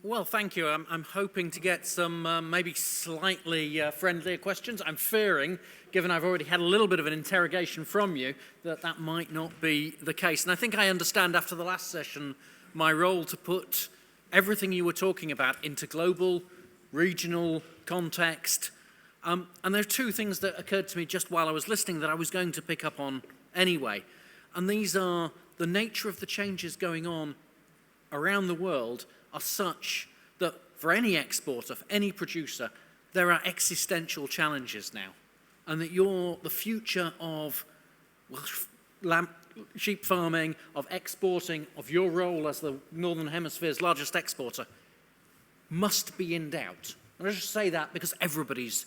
Well, thank you. I'm hoping to get some maybe slightly friendlier questions. I'm fearing, given I've already had a little bit of an interrogation from you, that that might not be the case. And I think I understand after the last session my role to put everything you were talking about into global, regional context. And there are two things that occurred to me just while I was listening that I was going to pick up on anyway. And these are the nature of the changes going on around the world are such that for any exporter, for any producer, there are existential challenges now. And that the future of sheep farming, of exporting, of your role as the Northern Hemisphere's largest exporter must be in doubt. And I just say that because everybody's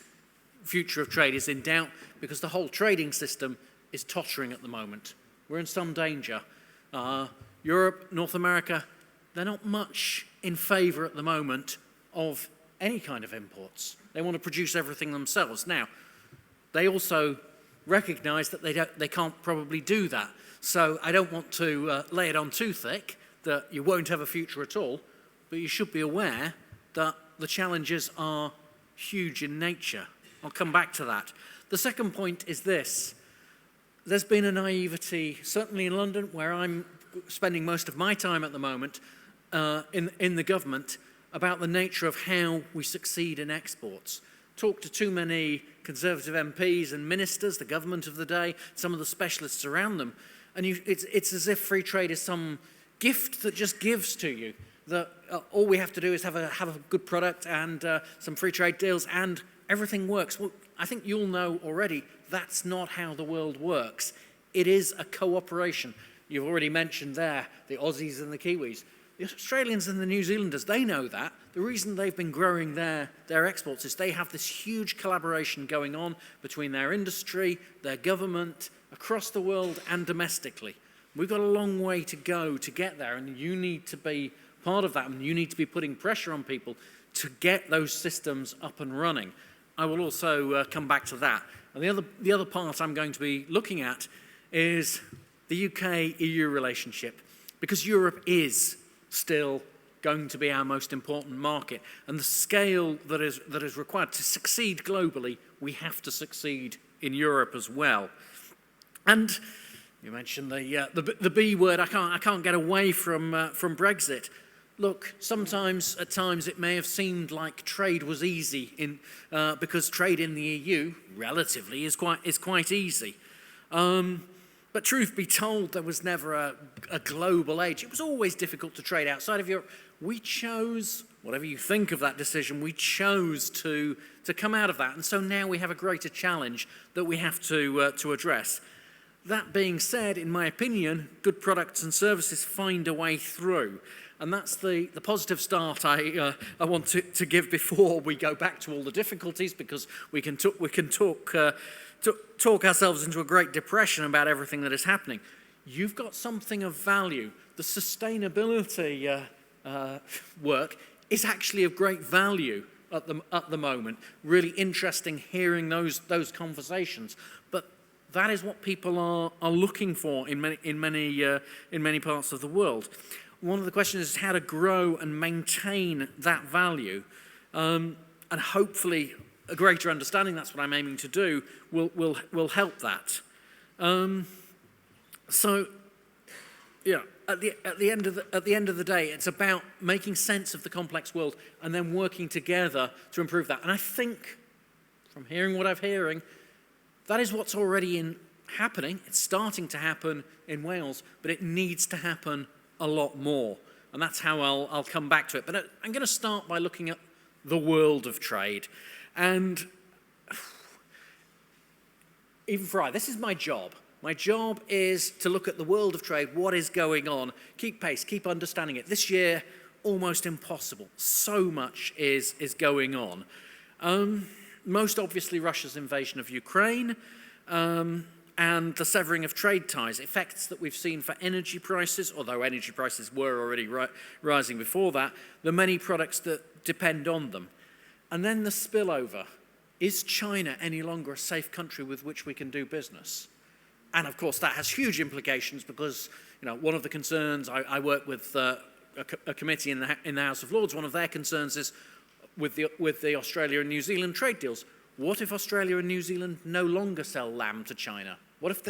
future of trade is in doubt, because the whole trading system is tottering at the moment. We're in some danger. Europe, North America, they're not much in favour at the moment of any kind of imports. They want to produce everything themselves. Now, they also recognise that they can't probably do that. So I don't want to lay it on too thick that you won't have a future at all, but you should be aware that the challenges are huge in nature. I'll come back to that. The second point is this. There's been a naivety, certainly in London, where I'm spending most of my time at the moment, in the government, about the nature of how we succeed in exports. Talk to too many Conservative MPs and ministers, the government of the day, some of the specialists around them, and it's as if free trade is some gift that just gives to you, that all we have to do is have a good product and some free trade deals and everything works. Well, I think you'll know already that's not how the world works. It is a cooperation. You've already mentioned there the Aussies and the Kiwis. The Australians and the New Zealanders, they know that. The reason they've been growing their exports is they have this huge collaboration going on between their industry, their government, across the world and domestically. We've got a long way to go to get there, and you need to be part of that, and you need to be putting pressure on people to get those systems up and running. I will also come back to that. And the other part I'm going to be looking at is the UK-EU relationship, because Europe is still going to be our most important market, and the scale that is required to succeed globally, we have to succeed in Europe as well. And you mentioned the B word. I can't get away from Brexit. Look, at times it may have seemed like trade was easy because trade in the EU relatively is quite easy. But truth be told, there was never a global age. It was always difficult to trade outside of Europe. We chose, whatever you think of that decision, we chose to come out of that. And so now we have a greater challenge that we have to address. That being said, in my opinion, good products and services find a way through. And that's the positive start I want to give before we go back to all the difficulties, because we can talk ourselves into a great depression about everything that is happening. You've got something of value. The sustainability work is actually of great value at the moment. Really interesting hearing those conversations. But that is what people are looking for in many parts of the world. One of the questions is how to grow and maintain that value, and hopefully a greater understanding, that's what I'm aiming to do, will help that. So, yeah, at the end of the day, it's about making sense of the complex world and then working together to improve that. And I think, from hearing what I'm hearing, that is what's already happening. It's starting to happen in Wales, but it needs to happen a lot more. And that's how I'll come back to it. But I'm going to start by looking at the world of trade. And even for this is my job. My job is to look at the world of trade, what is going on, keep pace, keep understanding it. This year, almost impossible. So much is going on. Most obviously, Russia's invasion of Ukraine, and the severing of trade ties, effects that we've seen for energy prices, although energy prices were already rising before that, the many products that depend on them. And then the spillover. Is China any longer a safe country with which we can do business? And of course, that has huge implications because, one of the concerns, I work with a committee in the House of Lords, one of their concerns is with the Australia and New Zealand trade deals. What if Australia and New Zealand no longer sell lamb to China? What if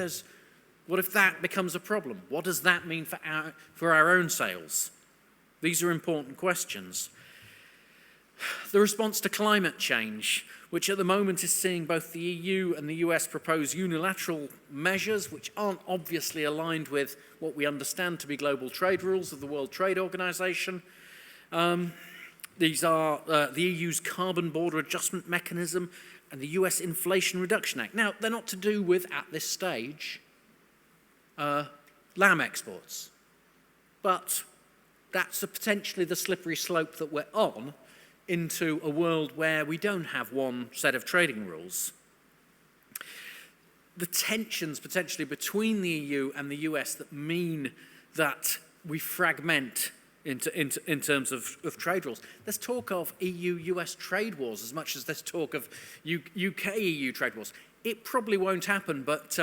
that becomes a problem? What does that mean for our own sales? These are important questions. The response to climate change, which at the moment is seeing both the EU and the US propose unilateral measures which aren't obviously aligned with what we understand to be global trade rules of the World Trade Organization. These are the EU's Carbon Border Adjustment Mechanism and the US Inflation Reduction Act. Now, they're not to do with, at this stage, lamb exports. But that's potentially the slippery slope that we're on into a world where we don't have one set of trading rules. The tensions potentially between the EU and the US that mean that we fragment in terms of trade rules. There's talk of EU-US trade wars as much as there's talk of UK-EU trade wars. It probably won't happen, but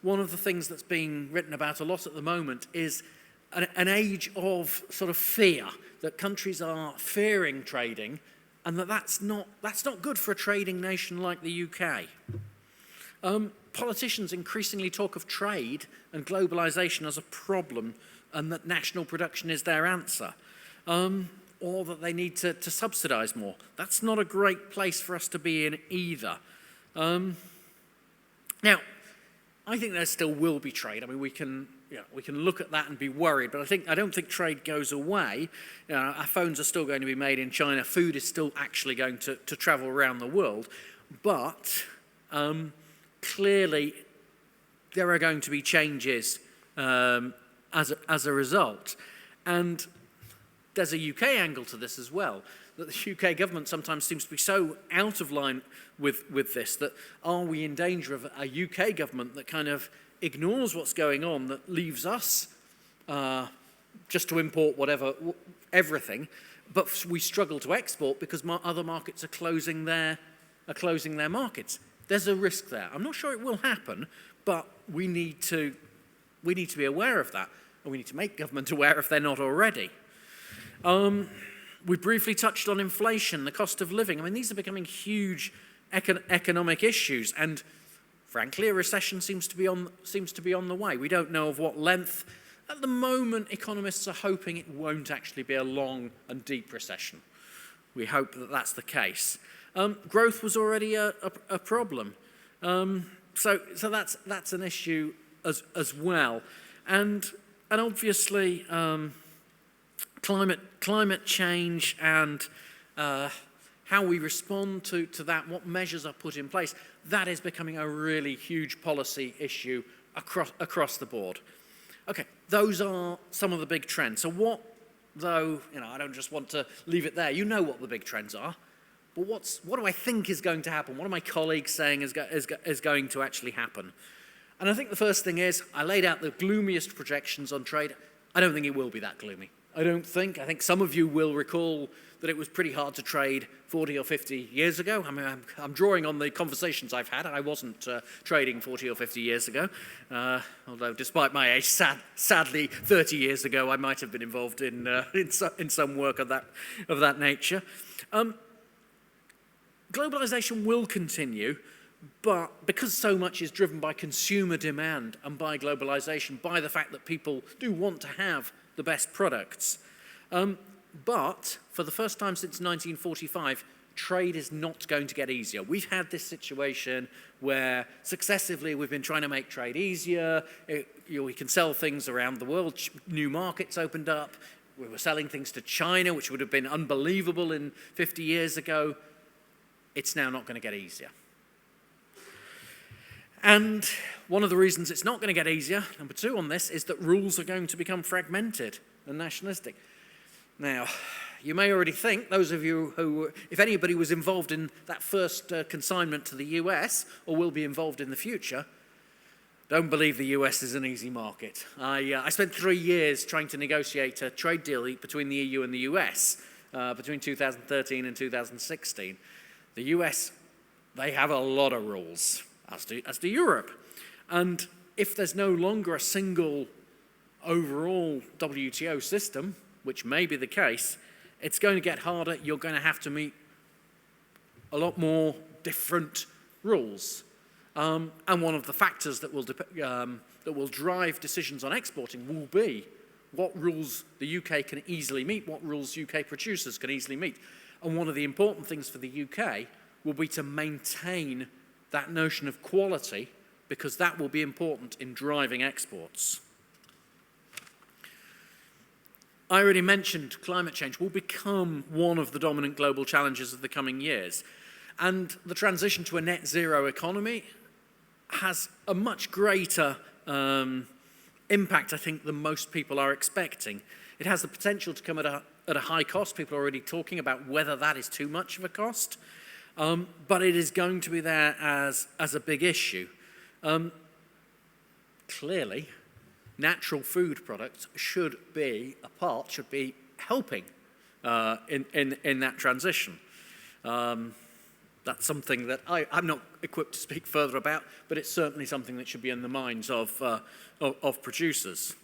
one of the things that's being written about a lot at the moment is an age of sort of fear, that countries are fearing trading, and that's not good for a trading nation like the UK. Politicians increasingly talk of trade and globalization as a problem, and that national production is their answer, or that they need to subsidize more. That's not a great place for us to be in either. Now, I think there still will be trade. I mean, we can look at that and be worried, but I don't think trade goes away. Our phones are still going to be made in China. Food is still actually going to travel around the world. But clearly, there are going to be changes as a result. And there's a UK angle to this as well, that the UK government sometimes seems to be so out of line with this, that are we in danger of a UK government that kind of ignores what's going on, that leaves us just to import everything, but we struggle to export because other markets are closing their markets. There's a risk there. I'm not sure it will happen, but we need to be aware of that, and we need to make government aware if they're not already. We briefly touched on inflation, the cost of living. I mean, these are becoming huge economic issues, and frankly, a recession seems to be on the way. We don't know of what length. At the moment, economists are hoping it won't actually be a long and deep recession. We hope that that's the case. Growth was already a problem, so that's an issue as well, and obviously climate change and how we respond to that, what measures are put in place, that is becoming a really huge policy issue across the board. Okay, those are some of the big trends. So what, though, I don't just want to leave it there. You know what the big trends are. But what do I think is going to happen? What are my colleagues saying is going to actually happen? And I think the first thing is, I laid out the gloomiest projections on trade. I don't think it will be that gloomy. I think some of you will recall that it was pretty hard to trade 40 or 50 years ago. I mean, I'm drawing on the conversations I've had. I wasn't trading 40 or 50 years ago, although despite my age, sadly, 30 years ago, I might have been involved in some work of that nature. Globalization will continue, but because so much is driven by consumer demand and by globalization, by the fact that people do want to have the best products. But for the first time since 1945, trade is not going to get easier. We've had this situation where successively we've been trying to make trade easier. We can sell things around the world. New markets opened up. We were selling things to China, which would have been unbelievable in 50 years ago. It's now not going to get easier. And one of the reasons it's not going to get easier, number two on this, is that rules are going to become fragmented and nationalistic. Now, you may already think, those of you who, if anybody was involved in that first consignment to the US, or will be involved in the future, don't believe the US is an easy market. I spent 3 years trying to negotiate a trade deal between the EU and the US between 2013 and 2016. The US, they have a lot of rules, as do Europe. And if there's no longer a single overall WTO system, which may be the case, it's going to get harder. You're going to have to meet a lot more different rules. And one of the factors that will drive decisions on exporting will be what rules the UK can easily meet, what rules UK producers can easily meet. And one of the important things for the UK will be to maintain that notion of quality, because that will be important in driving exports. I already mentioned climate change will become one of the dominant global challenges of the coming years. And the transition to a net zero economy has a much greater impact, I think, than most people are expecting. It has the potential to come at a high cost. People are already talking about whether that is too much of a cost. But it is going to be there as a big issue. Clearly, natural food products should be helping in that transition. That's something that I'm not equipped to speak further about, but it's certainly something that should be in the minds of producers.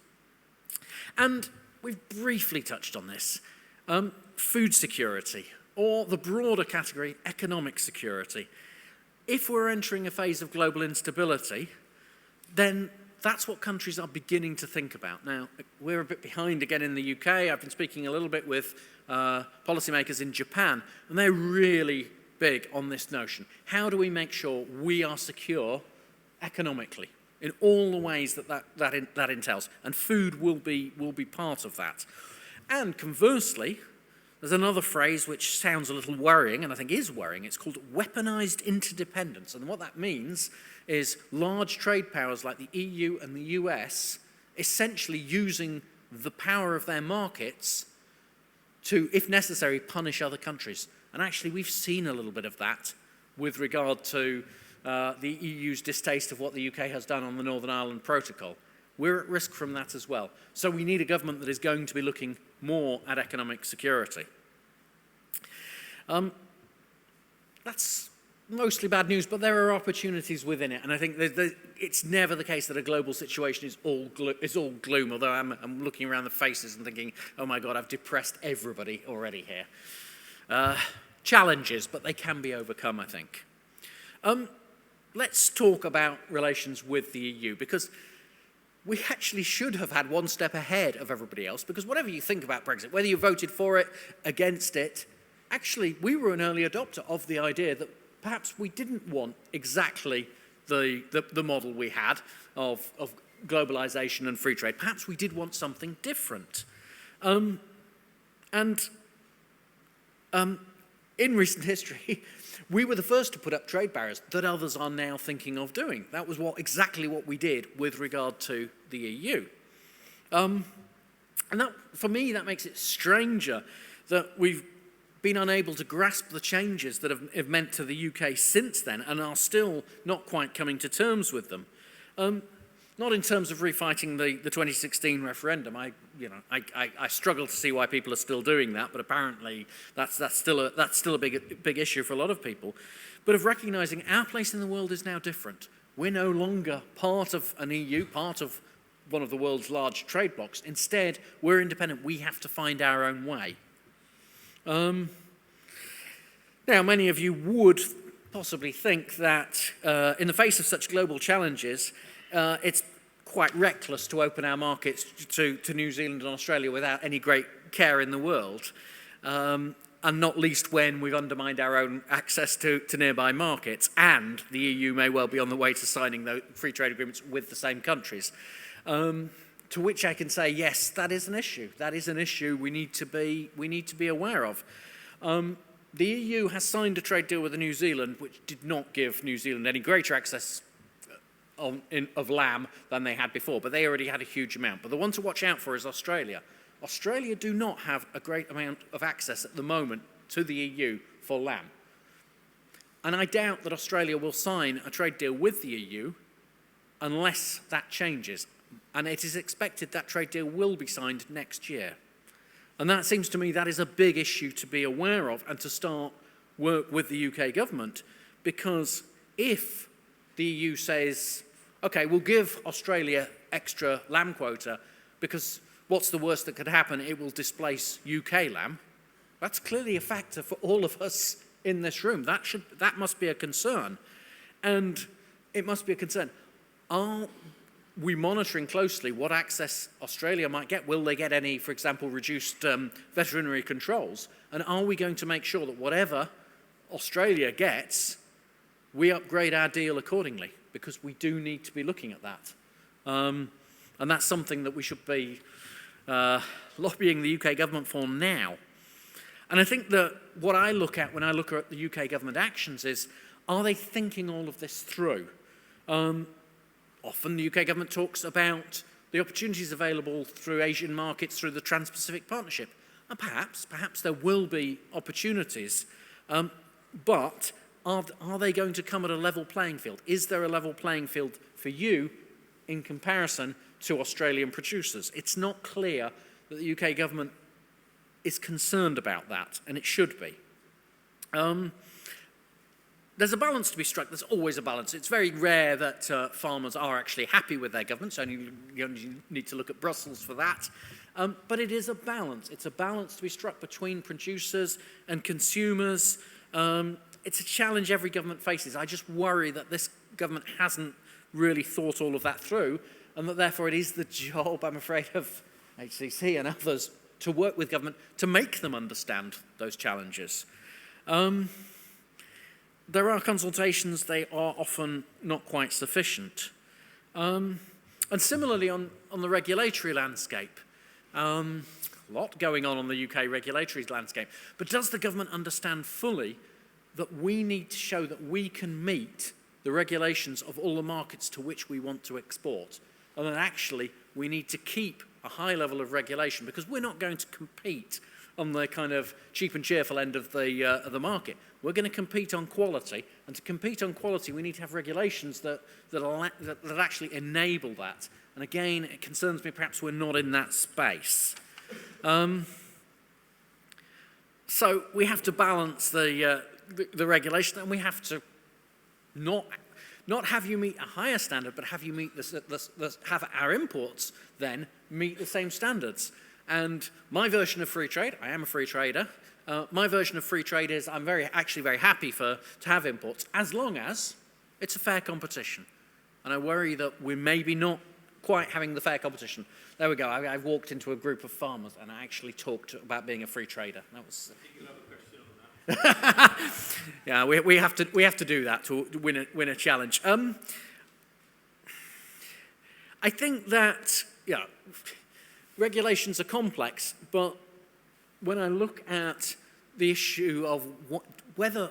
And we've briefly touched on this. Food security, or the broader category, economic security. If we're entering a phase of global instability, then that's what countries are beginning to think about. Now, we're a bit behind again in the UK. I've been speaking a little bit with policymakers in Japan, and they're really big on this notion. How do we make sure we are secure economically in all the ways that entails? And food will be part of that. And conversely, there's another phrase which sounds a little worrying, and I think is worrying. It's called weaponized interdependence. And what that means is large trade powers like the EU and the US essentially using the power of their markets to, if necessary, punish other countries. And actually, we've seen a little bit of that with regard to the EU's distaste of what the UK has done on the Northern Ireland Protocol. We're at risk from that as well. So we need a government that is going to be looking more at economic security. That's mostly bad news, but there are opportunities within it. And I think it's never the case that a global situation is all gloom, although I'm looking around the faces and thinking, oh my God, I've depressed everybody already here. Challenges, but they can be overcome, I think. Let's talk about relations with the EU, because we actually should have had one step ahead of everybody else, because whatever you think about Brexit, whether you voted for it, against it, actually we were an early adopter of the idea that perhaps we didn't want exactly the model we had of globalization and free trade. Perhaps we did want something different. In recent history, we were the first to put up trade barriers that others are now thinking of doing. That was exactly what we did with regard to the EU. And that, for me, that makes it stranger that we've been unable to grasp the changes that have meant to the UK since then and are still not quite coming to terms with them. Not in terms of refighting the 2016 referendum. I struggle to see why people are still doing that, but apparently that's still a big issue for a lot of people. But of recognising our place in the world is now different. We're no longer part of an EU, part of one of the world's large trade blocs. Instead, we're independent. We have to find our own way. Now, many of you would possibly think that in the face of such global challenges, it's quite reckless to open our markets to New Zealand and Australia without any great care in the world, and not least when we've undermined our own access to nearby markets, and the EU may well be on the way to signing those free trade agreements with the same countries. To which I can say, yes, that is an issue. That is an issue we need to be aware of. The EU has signed a trade deal with New Zealand, which did not give New Zealand any greater access of lamb than they had before, but they already had a huge amount. But the one to watch out for is Australia. Australia do not have a great amount of access at the moment to the EU for lamb. And I doubt that Australia will sign a trade deal with the EU unless that changes. And it is expected that trade deal will be signed next year. And that seems to me that is a big issue to be aware of and to start work with the UK government, because if the EU says, okay, we'll give Australia extra lamb quota because what's the worst that could happen? It will displace UK lamb. That's clearly a factor for all of us in this room. That must be a concern. And it must be a concern. Are we monitoring closely what access Australia might get? Will they get any, for example, reduced veterinary controls? And are we going to make sure that whatever Australia gets, we upgrade our deal accordingly? Because we do need to be looking at that. And that's something that we should be lobbying the UK government for now. And I think that what I look at when I look at the UK government actions is, are they thinking all of this through? Often the UK government talks about the opportunities available through Asian markets, through the Trans-Pacific Partnership. And perhaps there will be opportunities, but are they going to come at a level playing field? Is there a level playing field for you in comparison to Australian producers? It's not clear that the UK government is concerned about that, and it should be. There's a balance to be struck. There's always a balance. It's very rare that farmers are actually happy with their government, so you only need to look at Brussels for that. But it is a balance. It's a balance to be struck between producers and consumers. It's a challenge every government faces. I just worry that this government hasn't really thought all of that through, and that therefore it is the job, I'm afraid, of HCC and others to work with government to make them understand those challenges. There are consultations, they are often not quite sufficient. And similarly on the regulatory landscape, a lot going on the UK regulatory landscape, but does the government understand fully that we need to show that we can meet the regulations of all the markets to which we want to export, and that actually we need to keep a high level of regulation because we're not going to compete on the kind of cheap and cheerful end of the market. We're going to compete on quality, and to compete on quality we need to have regulations that actually enable that. And again, it concerns me perhaps we're not in that space. So we have to balance the regulation, and we have to not have you meet a higher standard, but have you meet have our imports then meet the same standards. And my version of free trade, I am a free trader, my version of free trade is I'm actually very happy to have imports, as long as it's a fair competition. And I worry that we're maybe not quite having the fair competition. There we go, I've walked into a group of farmers and I actually talked about being a free trader. That was... Yeah, we have to do that to win a challenge. I think that regulations are complex, but when I look at the issue of whether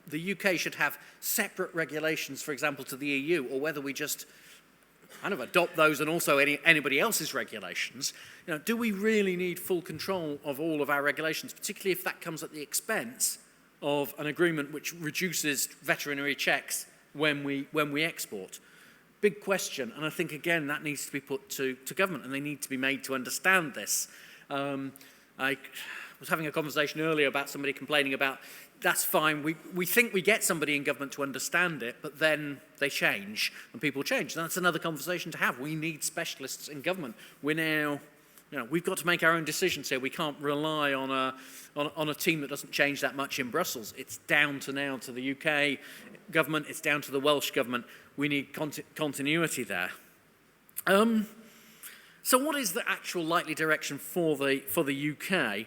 the UK should have separate regulations, for example, to the EU, or whether we just kind of adopt those and also anybody else's regulations, do we really need full control of all of our regulations, particularly if that comes at the expense of an agreement which reduces veterinary checks when we export? Big question, and I think again that needs to be put to government, and they need to be made to understand this. I was having a conversation earlier about somebody complaining about, that's fine, we think we get somebody in government to understand it, but then they change, and people change. And that's another conversation to have. We need specialists in government. We're now, we've got to make our own decisions here. We can't rely on a team that doesn't change that much in Brussels. It's down to now to the UK government, it's down to the Welsh government. We need continuity there. So what is the actual likely direction for the UK?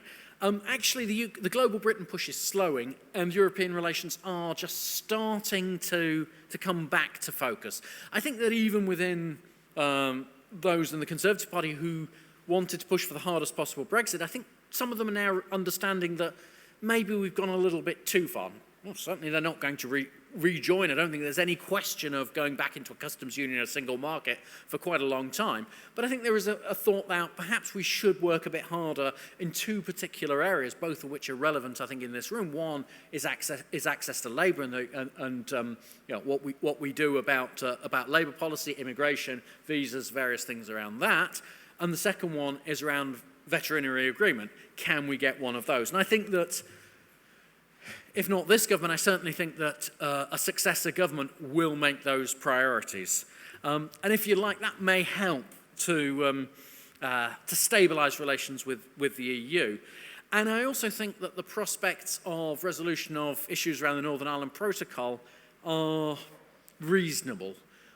Actually, the global Britain push is slowing, and European relations are just starting to come back to focus. I think that even within those in the Conservative Party who wanted to push for the hardest possible Brexit, I think some of them are now understanding that maybe we've gone a little bit too far. Well, certainly they're not going to rejoin. I don't think there's any question of going back into a customs union, a single market, for quite a long time. But I think there is a thought that perhaps we should work a bit harder in two particular areas, both of which are relevant, I think, in this room. One is access to labour and what we do about labour policy, immigration, visas, various things around that. And the second one is around veterinary agreement. Can we get one of those? And I think that if not this government, I certainly think that a successor government will make those priorities. And if you like, that may help to stabilise relations with the EU. And I also think that the prospects of resolution of issues around the Northern Ireland Protocol are reasonable.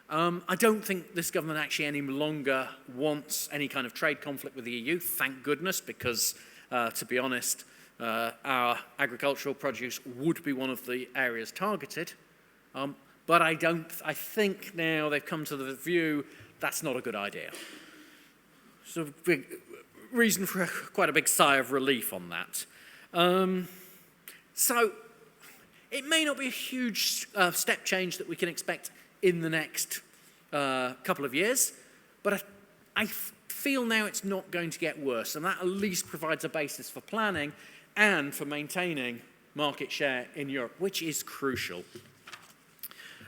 I don't think this government actually any longer wants any kind of trade conflict with the EU, thank goodness, because, to be honest, our agricultural produce would be one of the areas targeted. But I think now they've come to the view that's not a good idea. So big reason for quite a big sigh of relief on that. So it may not be a huge step change that we can expect in the next couple of years, but I feel now it's not going to get worse, and that at least provides a basis for planning and for maintaining market share in Europe, which is crucial.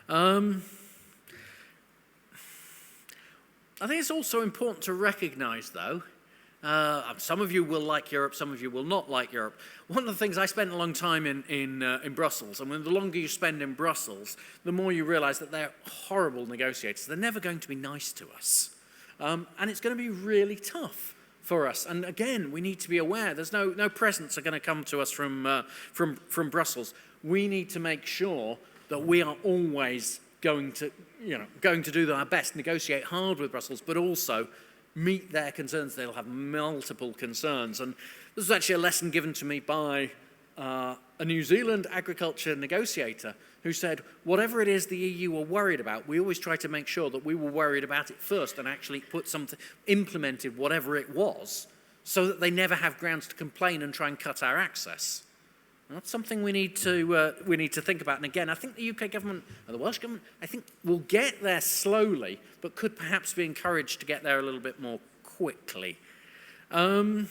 I think it's also important to recognise, though, some of you will like Europe, some of you will not like Europe. One of the things, I spent a long time in Brussels, and the longer you spend in Brussels, the more you realise that they're horrible negotiators. They're never going to be nice to us. And it's going to be really tough for us. And again, we need to be aware there's no presents are going to come to us from Brussels. We need to make sure that we are always going to do our best, negotiate hard with Brussels, but also meet their concerns. They'll have multiple concerns. And this was actually a lesson given to me by a New Zealand agriculture negotiator who said, whatever it is the EU are worried about, we always try to make sure that we were worried about it first and actually implemented whatever it was, so that they never have grounds to complain and try and cut our access. And that's something we need to think about. And again, I think the UK government and the Welsh government, I think, will get there slowly, but could perhaps be encouraged to get there a little bit more quickly. So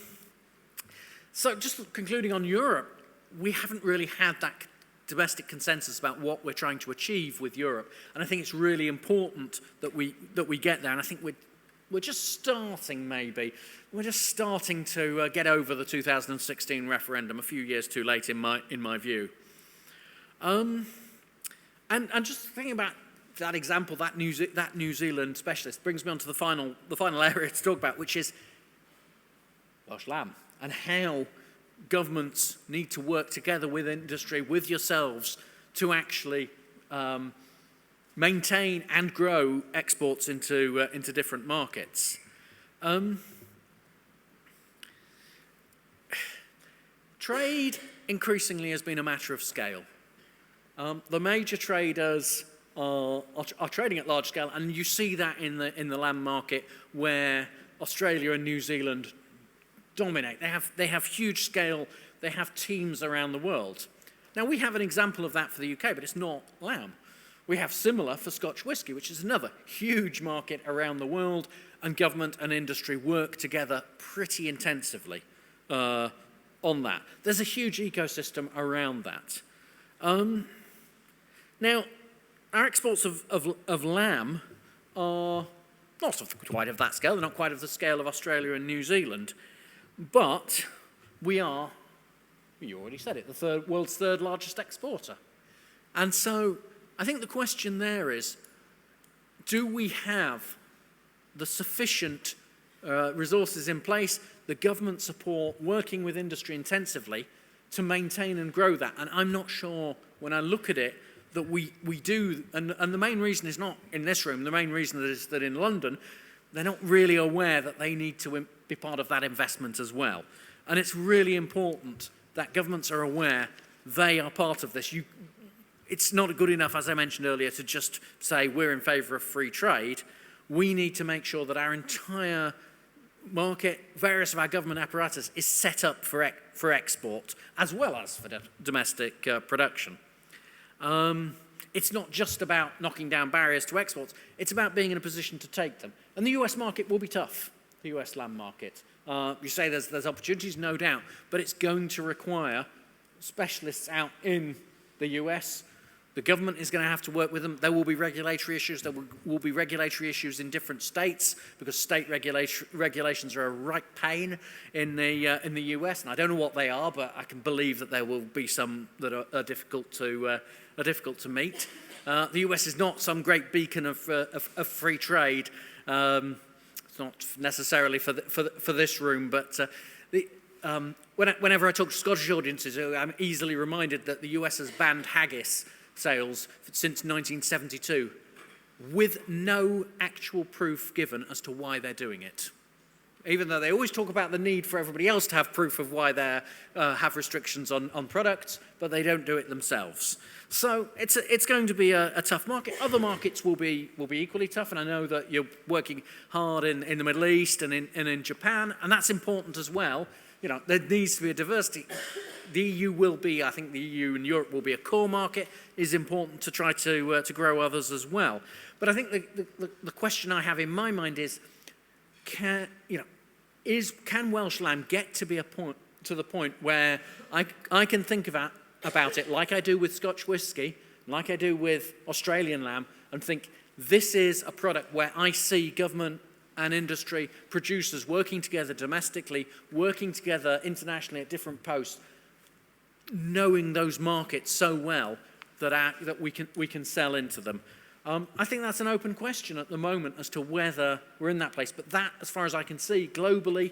just concluding on Europe, we haven't really had that domestic consensus about what we're trying to achieve with Europe. And I think it's really important that we get there. And I think we're just starting, maybe. We're just starting to get over the 2016 referendum, a few years too late in my view. And just thinking about that example, that New Zealand specialist, brings me on to the final area to talk about, which is Welsh Lamb, and how governments need to work together with industry, with yourselves, to actually maintain and grow exports into different markets. Trade increasingly has been a matter of scale. The major traders are trading at large scale, and you see that in the lamb market, where Australia and New Zealand dominate. They have huge scale. They have teams around the world. Now, we have an example of that for the UK, but it's not lamb. We have similar for Scotch whisky, which is another huge market around the world, and government and industry work together pretty intensively on that. There's a huge ecosystem around that. Now, our exports of lamb are not quite of that scale. They're not quite of the scale of Australia and New Zealand, but we are, you already said it, the world's third largest exporter. And so I think the question there is, do we have the sufficient resources in place, the government support, working with industry intensively to maintain and grow that? And I'm not sure, when I look at it, that we do. And the main reason is not in this room. The main reason is that in London, they're not really aware that they need to be part of that investment as well. And it's really important that governments are aware they are part of this. It's not good enough, as I mentioned earlier, to just say we're in favour of free trade. We need to make sure that our entire market, various of our government apparatus, is set up for export as well as for domestic production. It's not just about knocking down barriers to exports. It's about being in a position to take them. And the US market will be tough, the US lamb market. You say there's opportunities, no doubt, but it's going to require specialists out in the US. The government is going to have to work with them. There will be regulatory issues. There will be regulatory issues in different states, because state regulations are a right pain in the US, and I don't know what they are, but I can believe that there will be some that are difficult to meet. The US is not some great beacon of free trade. It's not necessarily for this room, but whenever I talk to Scottish audiences, I'm easily reminded that the US has banned haggis sales since 1972, with no actual proof given as to why they're doing it. Even though they always talk about the need for everybody else to have proof of why they have restrictions on products, but they don't do it themselves. So it's going to be a tough market. Other markets will be equally tough, and I know that you're working hard in the Middle East and in Japan, and that's important as well. You know, there needs to be a diversity. The EU will be, I think the EU and Europe will be a core market. It is important to try to grow others as well. But I think the question I have in my mind is, can Welsh Lamb get to be to the point where I can think about it like I do with Scotch whisky, like I do with Australian lamb, and think this is a product where I see government and industry, producers working together domestically, working together internationally at different posts, knowing those markets so well that we can sell into them. I think that's an open question at the moment as to whether we're in that place. But that, as far as I can see, globally,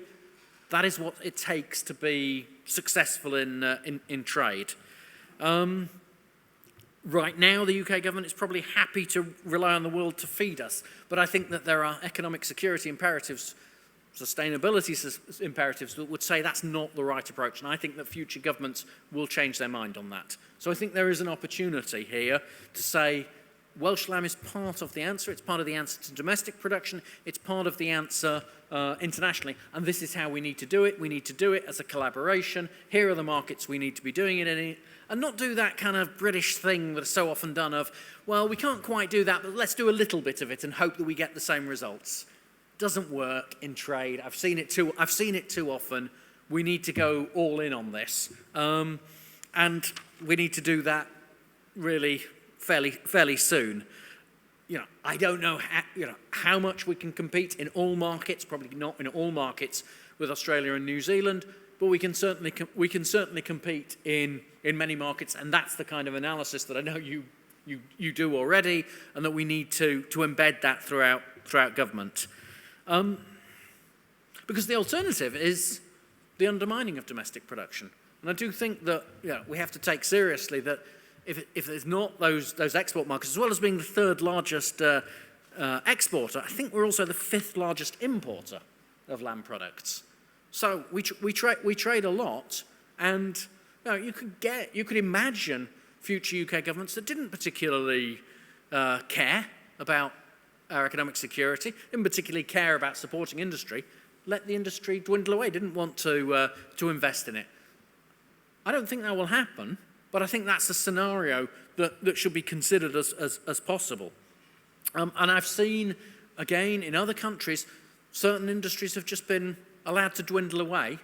that is what it takes to be successful in trade. Right now, the UK government is probably happy to rely on the world to feed us. But I think that there are economic security imperatives, sustainability imperatives that would say that's not the right approach. And I think that future governments will change their mind on that. So I think there is an opportunity here to say, Welsh Lamb is part of the answer. It's part of the answer to domestic production. It's part of the answer internationally. And this is how we need to do it. We need to do it as a collaboration. Here are the markets we need to be doing it in. And not do that kind of British thing that's so often done of, well, we can't quite do that, but let's do a little bit of it and hope that we get the same results. Doesn't work in trade. I've seen it too often. We need to go all in on this. And we need to do that really fairly soon. You know, I don't know how much we can compete in all markets, probably not in all markets with Australia and New Zealand, but we can certainly compete in many markets, and that's the kind of analysis that I know you do already, and that we need to embed that throughout government. Because the alternative is the undermining of domestic production. And I do think that we have to take seriously that if there's not those export markets, as well as being the third largest exporter, I think we're also the fifth largest importer of lamb products. So we trade a lot, and you could imagine future UK governments that didn't particularly care about our economic security, didn't particularly care about supporting industry, let the industry dwindle away, didn't want to invest in it. I don't think that will happen, but I think that's a scenario that should be considered as possible. And I've seen, again, in other countries, certain industries have just been allowed to dwindle away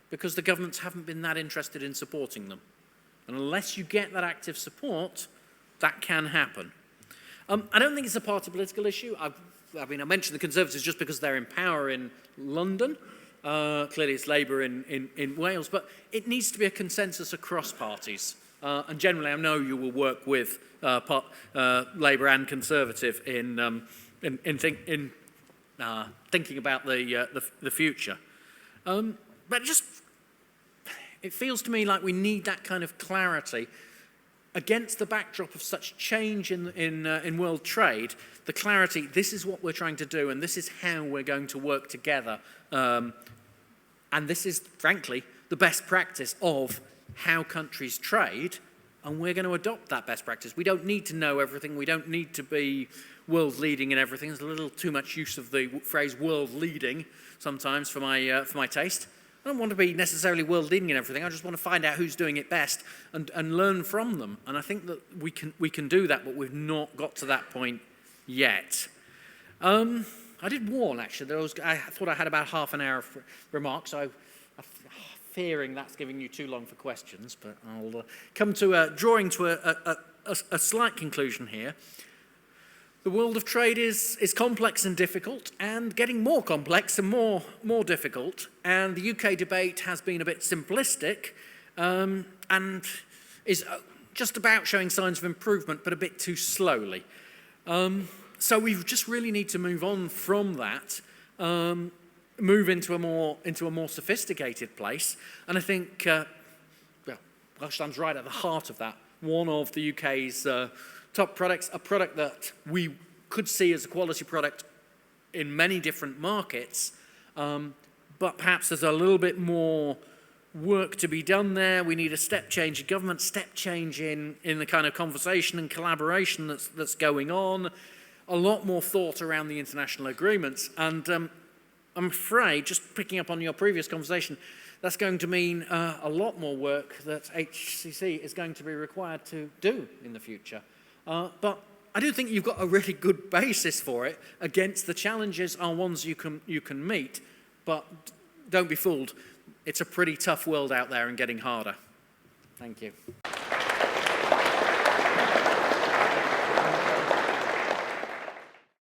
because the governments haven't been that interested in supporting them. And unless you get that active support, that can happen. I don't think it's a party political issue. I mentioned the Conservatives just because they're in power in London. Clearly it's Labour in Wales, but it needs to be a consensus across parties. And generally, I know you will work with Labour and Conservative in thinking about the future. But it feels to me like we need that kind of clarity against the backdrop of such change in world trade. The clarity, this is what we're trying to do, and this is how we're going to work together. And this is, frankly, the best practice of how countries trade, and we're going to adopt that best practice. We don't need to know everything. We don't need to be world leading in everything. There's a little too much use of the phrase world leading sometimes for my taste. I don't want to be necessarily world leading in everything. I just want to find out who's doing it best and learn from them. And I think that we can do that, but we've not got to that point yet. I did warn, actually, that I thought I had about half an hour of remarks. I'm fearing that's giving you too long for questions, but I'll come to drawing to a slight conclusion here. The world of trade is complex and difficult, and getting more complex and more difficult. And the UK debate has been a bit simplistic, and is just about showing signs of improvement, but a bit too slowly. So we just really need to move on from that move into a more sophisticated place. And I think Welsh Lamb's right at the heart of that. One of the UK's top products, a product that we could see as a quality product in many different markets, but perhaps there's a little bit more work to be done there. We need a step change in government, step change in the kind of conversation and collaboration that's going on, a lot more thought around the international agreements. And I'm afraid, just picking up on your previous conversation, that's going to mean a lot more work that HCC is going to be required to do in the future. But I do think you've got a really good basis for it. Against the challenges are ones you can meet, but don't be fooled. It's a pretty tough world out there and getting harder. Thank you.